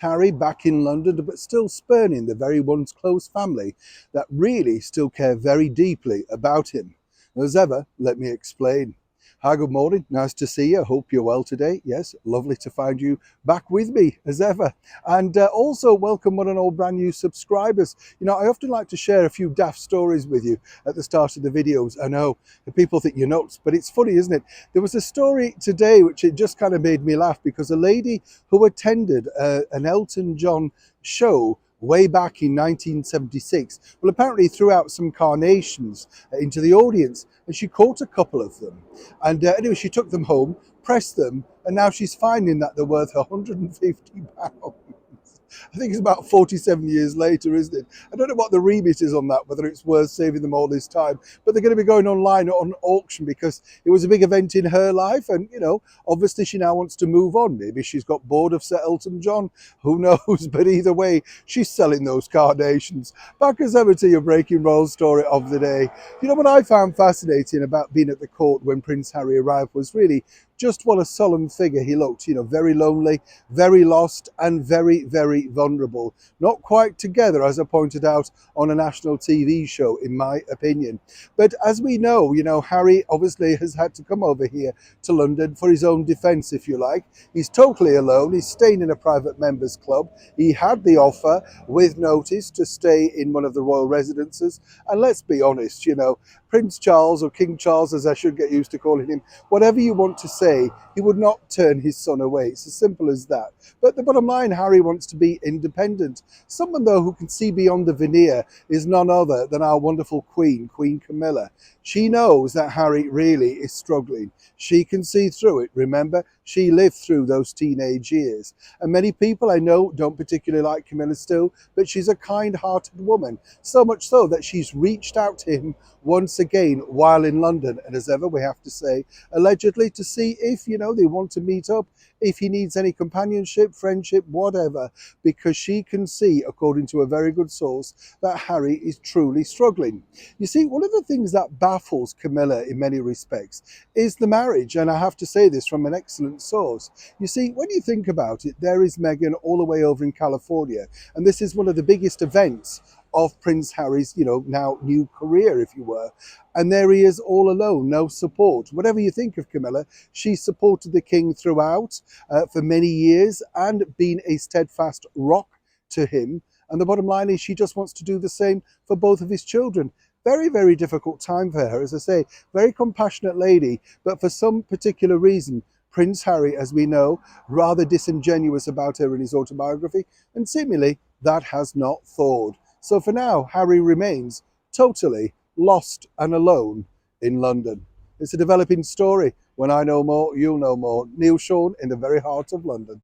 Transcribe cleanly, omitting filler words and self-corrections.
Harry back in London, but still spurning the very once close family that really still care very deeply about him. As ever, let me explain. Hi, good morning. Nice to see you. Hope you're well today. Yes, lovely to find you back with me as ever. And also welcome one and all brand new subscribers. You know, I often like to share a few daft stories with you at the start of the videos. I know the people think you're nuts, but it's funny, isn't it? There was a story today which it just kind of made me laugh because a lady who attended an Elton John show way back in 1976, well, apparently threw out some carnations into the audience, and she caught a couple of them. And anyway, she took them home, pressed them, and now she's finding that they're worth £150. I think it's about 47 years later, isn't it? I don't know what the remit is on that, whether it's worth saving them all this time, but they're going to be going online on auction because it was a big event in her life. And, you know, obviously she now wants to move on. Maybe she's got bored of Sir Elton John. Who knows? But either way, she's selling those carnations. Back as ever to your breaking roll story of the day. You know, what I found fascinating about being at the court when Prince Harry arrived was really just what a solemn figure he looked, you know, very lonely, very lost, and very, very vulnerable. Not quite together, as I pointed out on a national TV show, in my opinion. But as we know, you know, Harry obviously has had to come over here to London for his own defence, if you like. He's totally alone. He's staying in a private members club. He had the offer with notice to stay in one of the royal residences. And let's be honest, you know, Prince Charles, or King Charles as I should get used to calling him, whatever you want to say, he would not turn his son away. It's as simple as that. But the bottom line, Harry wants to be independent. Someone, though, who can see beyond the veneer is none other than our wonderful Queen, Queen Camilla. She knows that Harry really is struggling. She can see through it. Remember, she lived through those teenage years. And many people I know don't particularly like Camilla still, but she's a kind-hearted woman. So much so that she's reached out to him once again while in London. And as ever, we have to say, allegedly, to see if, you know, they want to meet up, if he needs any companionship, friendship, whatever, because she can see, according to a very good source, that Harry is truly struggling. You see, one of the things that baffles Camilla in many respects is the marriage, and I have to say this from an excellent source. You see, when you think about it, there is Meghan all the way over in California, and this is one of the biggest events of Prince Harry's, you know, now new career, if you were. And there he is all alone, no support. Whatever you think of Camilla, she supported the king throughout for many years and been a steadfast rock to him. And the bottom line is she just wants to do the same for both of his children. Very, very difficult time for her, as I say, very compassionate lady, but for some particular reason, Prince Harry, as we know, rather disingenuous about her in his autobiography, and seemingly that has not thawed. So for now, Harry remains totally lost and alone in London. It's a developing story. When I know more, you'll know more. Neil Sean in the very heart of London.